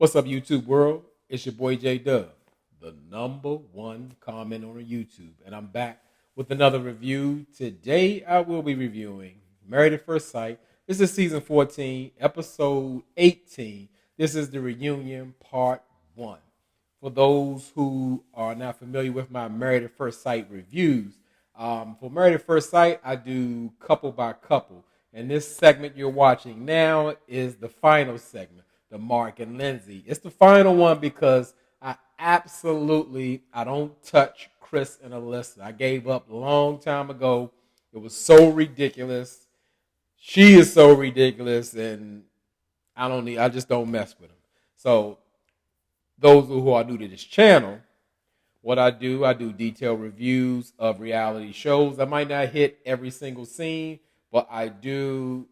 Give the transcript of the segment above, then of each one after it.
What's up, YouTube world? It's your boy J Dub, the number one comment on YouTube, and I'm back with another review. Today, I will be reviewing Married at First Sight. This is season 14, episode 18. This is the reunion part 1. For those who are not familiar with my Married at First Sight reviews, for Married at First Sight, I do couple by couple, and this segment you're watching now is the final segment. The Mark and Lindsey. It's the final one because I don't touch Chris and Alyssa. I gave up a long time ago. It was so ridiculous. She is so ridiculous, and I just don't mess with them. So those who are new to this channel, what I do detailed reviews of reality shows. I might not hit every single scene, but I do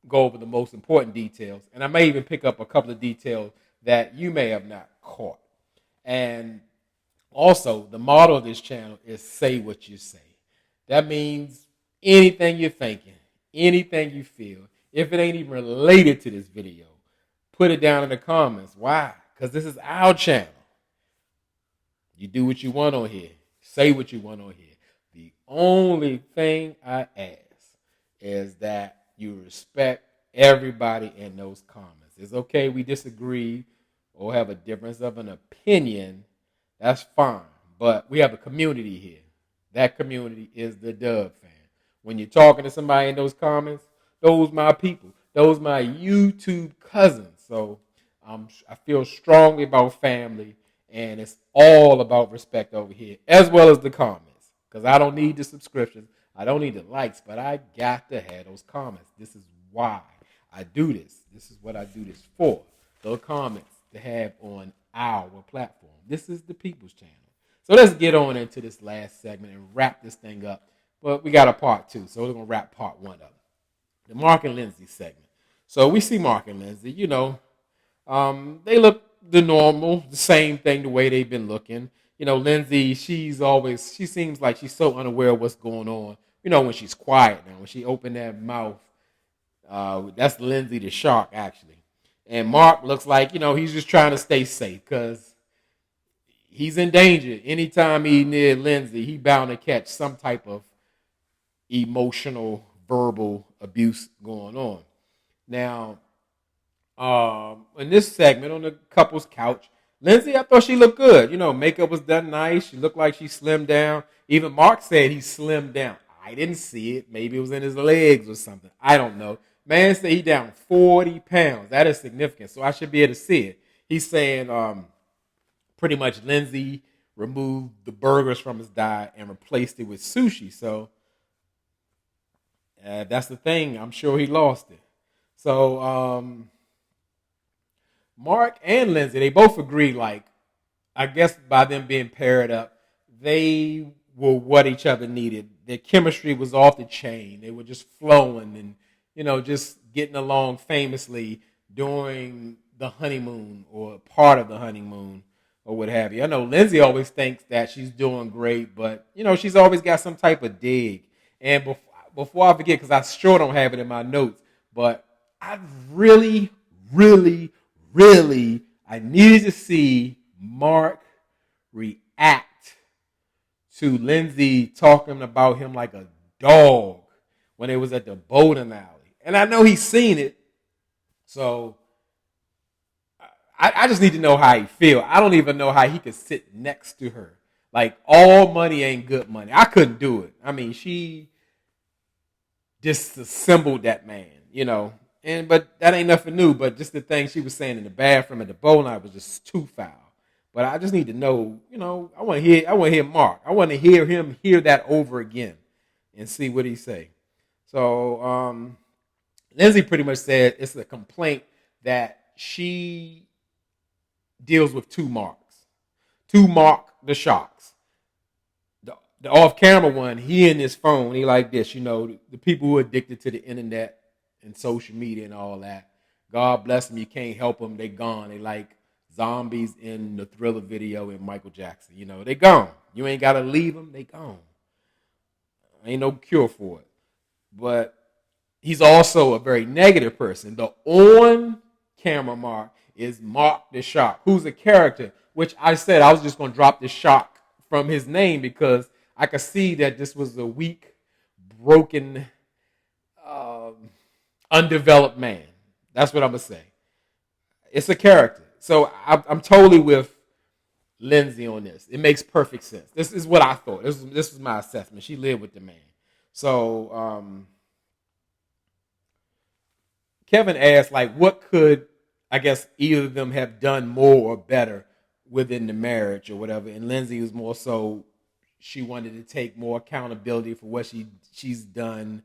go over the most important details, and I may even pick up a couple of details that you may have not caught. And also, the motto of this channel is say what you say. That means anything you're thinking, anything you feel, if it ain't even related to this video, put it down in the comments. Why? Because this is our channel. You do what you want on here. Say what you want on here. The only thing I ask is that you respect everybody in those comments. It's okay we disagree or have a difference of an opinion. That's fine. But we have a community here. That community is the Dub fan. When you're talking to somebody in those comments, those my people. Those my YouTube cousins. So I feel strongly about family, and it's all about respect over here, as well as the comments. Because I don't need the subscriptions. I don't need the likes, but I got to have those comments. This is why I do this. This is what I do this for. Those comments to have on our platform. This is the people's channel. So let's get on into this last segment and wrap this thing up. But we got a part 2, so we're going to wrap part 1 up. The Mark and Lindsey segment. So we see Mark and Lindsey, they look the normal, the same thing, the way they've been looking. Lindsey, she seems like she's so unaware of what's going on. When she's quiet now, when she opened that mouth, that's Lindsey the shark, actually. And Mark looks like, he's just trying to stay safe because he's in danger. Anytime he's near Lindsey, he bound to catch some type of emotional, verbal abuse going on. Now, in this segment, on the couple's couch, Lindsey, I thought she looked good. Makeup was done nice. She looked like she slimmed down. Even Mark said he slimmed down. I didn't see it. Maybe it was in his legs or something. I don't know. Man said he down 40 pounds. That is significant. So I should be able to see it. He's saying pretty much Lindsey removed the burgers from his diet and replaced it with sushi. So that's the thing. I'm sure he lost it. So Mark and Lindsey, they both agree, I guess by them being paired up, they were what each other needed. Their chemistry was off the chain. They were just flowing and, just getting along famously during the honeymoon or part of the honeymoon or what have you. I know Lindsey always thinks that she's doing great, but, she's always got some type of dig. And before I forget, because I sure don't have it in my notes, but I really I needed to see Mark react to Lindsey talking about him like a dog when it was at the bowling alley. And I know he's seen it, so I just need to know how he feels. I don't even know how he could sit next to her. Like, all money ain't good money. I couldn't do it. I mean, she disassembled that man, But that ain't nothing new. But just the thing she was saying in the bathroom at the bowling alley was just too foul. But I just need to know, I want to hear Mark. I want to hear him hear that over again and see what he say. So Lindsey pretty much said it's a complaint that she deals with two Marks. Two Mark the Sharks. The off-camera one, he in his phone, he like this, the people who are addicted to the internet and social media and all that. God bless them. You can't help them. They gone. They like zombies in the Thriller video in Michael Jackson. They gone. You ain't got to leave them. They gone. Ain't no cure for it. But he's also a very negative person. The on-camera Mark is Mark the Shark, who's a character, which I said I was just going to drop the Shark from his name because I could see that this was a weak, broken, undeveloped man. That's what I'm going to say. It's a character. So I'm totally with Lindsey on this. It makes perfect sense. This is what I thought. This was my assessment. She lived with the man. So Kevin asked, like, what could, I guess, either of them have done more or better within the marriage or whatever? And Lindsey was more so, she wanted to take more accountability for what she's done.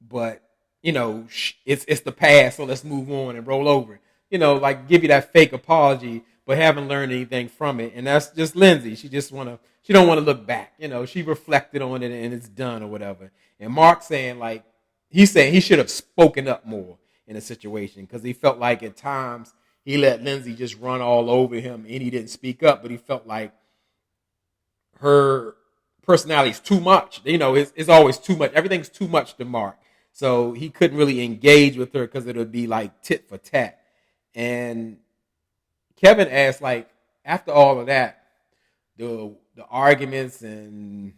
But, it's the past, so let's move on and roll over it. Like give you that fake apology, but haven't learned anything from it. And that's just Lindsey. She don't want to look back. She reflected on it and it's done or whatever. And Mark saying like, he's saying he should have spoken up more in a situation because he felt like at times he let Lindsey just run all over him and he didn't speak up, but he felt like her personality is too much. It's always too much. Everything's too much to Mark. So he couldn't really engage with her because it would be like tit for tat. And Kevin asked, like, after all of that, the arguments and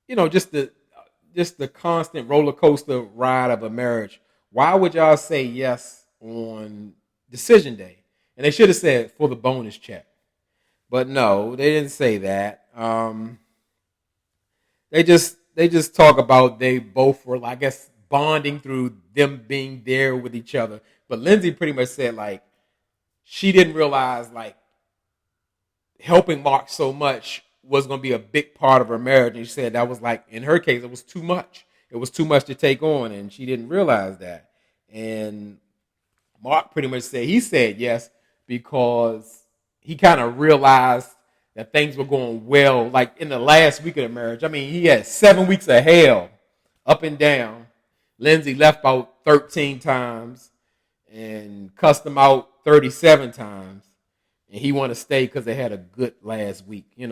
just the constant roller coaster ride of a marriage, why would y'all say yes on decision day? And they should have said for the bonus check, but no, they didn't say that. They just talk about they both were, I guess, bonding through them being there with each other. But Lindsey pretty much said, like, she didn't realize, like, helping Mark so much was going to be a big part of her marriage. And she said that was, like, in her case, it was too much. It was too much to take on, and she didn't realize that. And Mark pretty much said he said yes because he kind of realized that things were going well, like, in the last week of the marriage. I mean, he had 7 weeks of hell up and down. Lindsey left out 13 times and cussed him out 37 times. And he wanted to stay because they had a good last week. A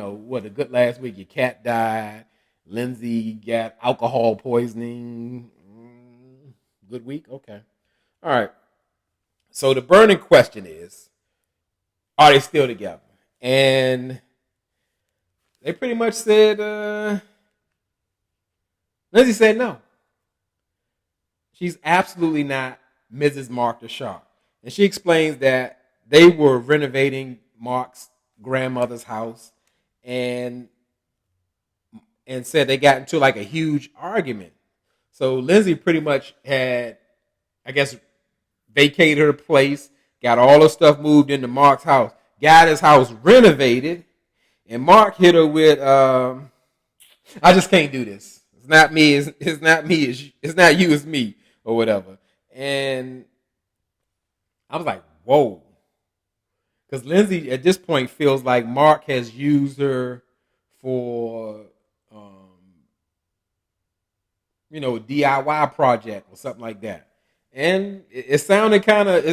good last week? Your cat died. Lindsey got alcohol poisoning. Good week? Okay. All right. So the burning question is, are they still together? And they pretty much said, Lindsey said no. She's absolutely not Mrs. Mark the Shark. And she explains that they were renovating Mark's grandmother's house and said they got into like a huge argument. So Lindsey pretty much had, I guess, vacated her place, got all her stuff moved into Mark's house, got his house renovated, and Mark hit her with, I just can't do this. It's not me. It's not me. It's not you. It's me, or whatever. And I was like, whoa. Because Lindsey, at this point, feels like Mark has used her for, a DIY project or something like that. And it is sounding kind of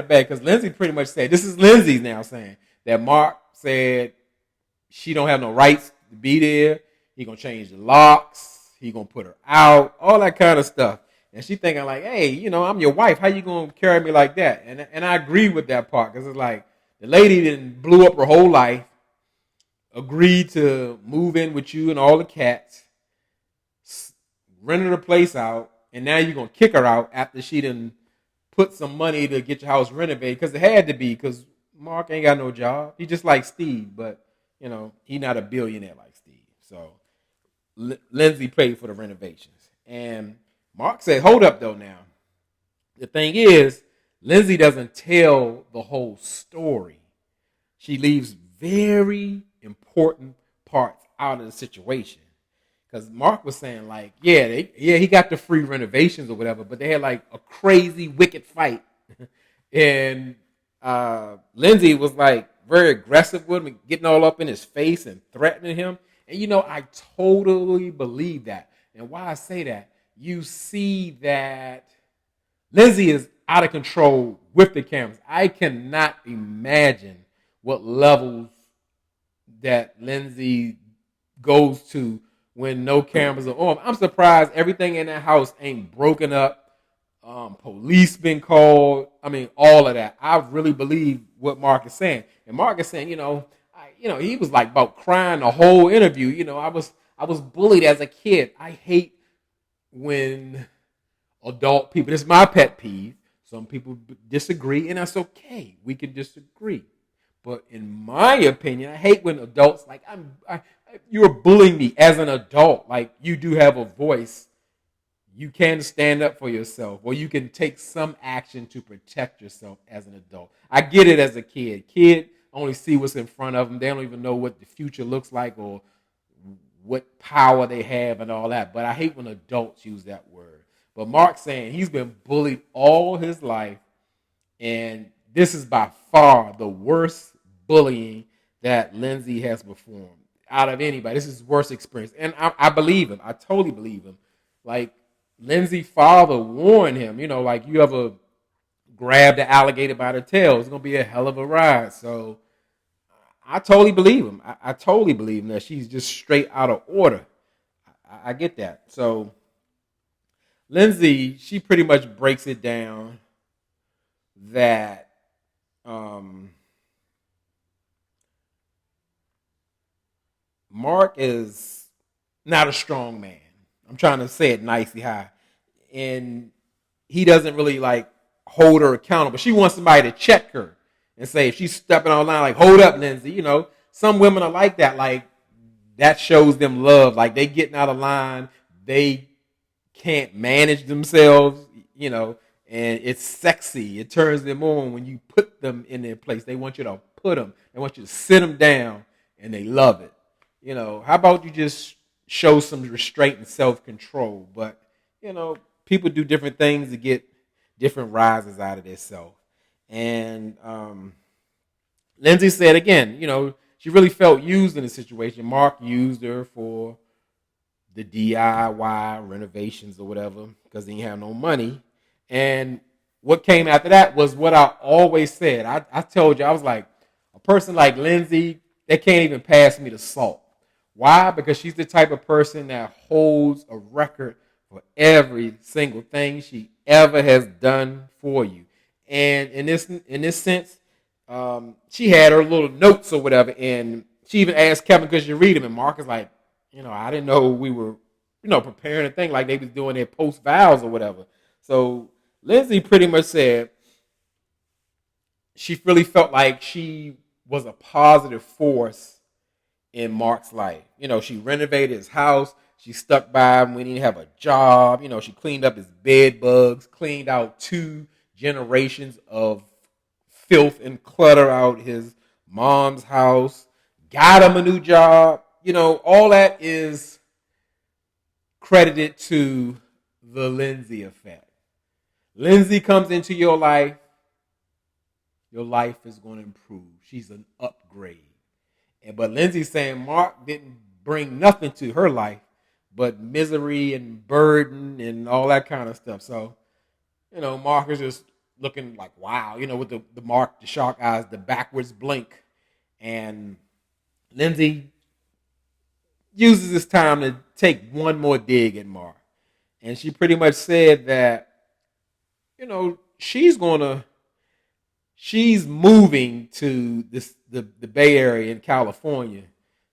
bad because Lindsey pretty much said, this is Lindsey now saying that Mark said she don't have no rights to be there. He going to change the locks. He going to put her out, all that kind of stuff. And she thinking like, hey, I'm your wife. How you going to carry me like that? And I agree with that part because it's like the lady didn't blew up her whole life, agreed to move in with you and all the cats, rented her place out, and now you're going to kick her out after she done put some money to get your house renovated because it had to be because Mark ain't got no job. He just like Steve, but, he not a billionaire like Steve. So Lindsey paid for the renovations. And Mark said, hold up, though, now. The thing is, Lindsey doesn't tell the whole story. She leaves very important parts out of the situation. Because Mark was saying, like, he got the free renovations or whatever, but they had, like, a crazy, wicked fight. And Lindsey was, like, very aggressive with him, getting all up in his face and threatening him. And, I totally believe that. And why I say that, you see that Lindsey is out of control with the cameras. I cannot imagine what levels that Lindsey goes to when no cameras are on. I'm surprised everything in that house ain't broken up. Police been called. I mean, all of that. I really believe what Mark is saying. And Mark is saying, he was like about crying the whole interview. I was bullied as a kid. I hate when adult people. This is my pet peeve. Some people disagree, and that's okay. We can disagree. But in my opinion, I hate when adults you're bullying me as an adult. Like, you do have a voice. You can stand up for yourself, or you can take some action to protect yourself as an adult. I get it as a kid. Kid only see what's in front of them. They don't even know what the future looks like or what power they have and all that. But I hate when adults use that word. But Mark's saying he's been bullied all his life, and this is by far the worst bullying that Lindsey has performed out of anybody. This is his worst experience. And I believe him. I totally believe him. Like, Lindsey's father warned him, like, you ever grab the alligator by the tail, it's going to be a hell of a ride. So I totally believe him. I totally believe him that she's just straight out of order. I get that. So Lindsey, she pretty much breaks it down that Mark is not a strong man. I'm trying to say it nicely high. And he doesn't really like hold her accountable. She wants somebody to check her and say, if she's stepping on the line, like, hold up, Lindsey. Some women are like that. Like, that shows them love. Like, they getting out of line. They can't manage themselves, and it's sexy. It turns them on when you put them in their place. They want you to put them. They want you to sit them down, and they love it. How about you just show some restraint and self-control? But, people do different things to get different rises out of themselves. And Lindsey said again, she really felt used in the situation. Mark used her for the DIY renovations or whatever because he didn't have no money. And what came after that was what I always said. I told you, I was like, a person like Lindsey, they can't even pass me the salt. Why? Because she's the type of person that holds a record for every single thing she ever has done for you. And in this sense, she had her little notes or whatever, and she even asked Kevin, could you read them? And Mark is like, I didn't know we were, preparing a thing like they was doing their post vows or whatever. So Lindsey pretty much said she really felt like she was a positive force in Mark's life. She renovated his house. She stuck by him when he didn't have a job. She cleaned up his bed bugs, cleaned out 2 generations of filth and clutter out his mom's house, got him a new job. All that is credited to the Lindsey effect. Lindsey comes into your life is going to improve. She's an upgrade. But Lindsey's saying Mark didn't bring nothing to her life but misery and burden and all that kind of stuff. So, Mark is just looking like, wow, with the Mark, the shark eyes, the backwards blink. And Lindsey uses this time to take one more dig at Mark. And she pretty much said that, she's moving to the Bay Area in California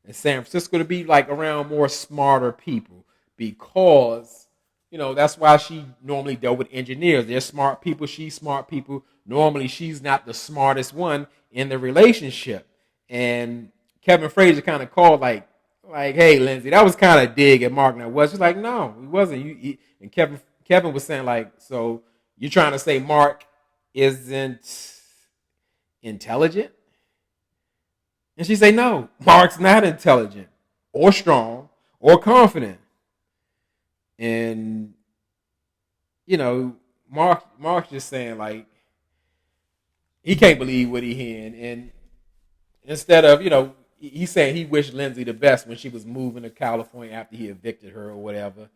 and San Francisco to be like around more smarter people because, that's why she normally dealt with engineers. They're smart people. She's smart people. Normally, she's not the smartest one in the relationship. And Kevin Frazier kind of called like, hey, Lindsey, that was kind of dig at Mark. Now, was she's like, no, he wasn't. And Kevin was saying like, so you're trying to say Mark isn't intelligent? And she say, no, Mark's not intelligent or strong or confident. And, Mark's just saying like, he can't believe what he hearing. And instead of, he's saying he wished Lindsey the best when she was moving to California after he evicted her or whatever.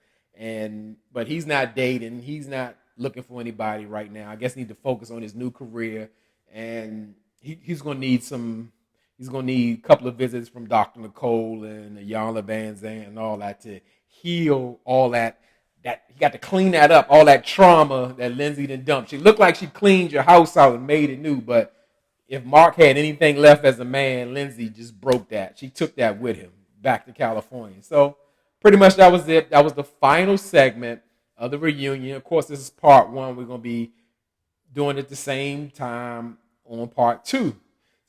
But he's not dating. He's not looking for anybody right now. I guess he need to focus on his new career. And he's going to need some, He's going to need a couple of visits from Dr. Nicole and Yana Van Zandt and all that to heal all that. That he got to clean that up, all that trauma that Lindsey done dumped. She looked like she cleaned your house out and made it new, but if Mark had anything left as a man, Lindsey just broke that. She took that with him back to California. So pretty much that was it. That was the final segment of the reunion. Of course, this is part one. We're going to be doing it at the same time on part two.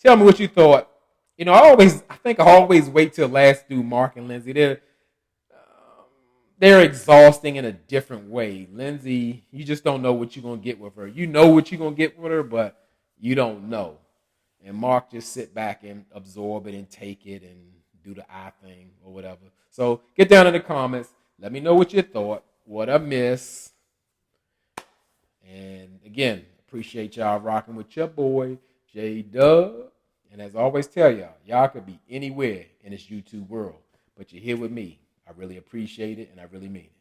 Tell me what you thought. You know, I think I always wait till last to do Mark and Lindsey. They're exhausting in a different way. Lindsey, you just don't know what you're going to get with her. You know what you're going to get with her, but you don't know. And Mark just sit back and absorb it and take it and do the eye thing or whatever. So get down in the comments. Let me know what you thought, what I missed. And again, appreciate y'all rocking with your boy, J-Dub. And as I always tell y'all could be anywhere in this YouTube world, but you're here with me. I really appreciate it, and I really mean it.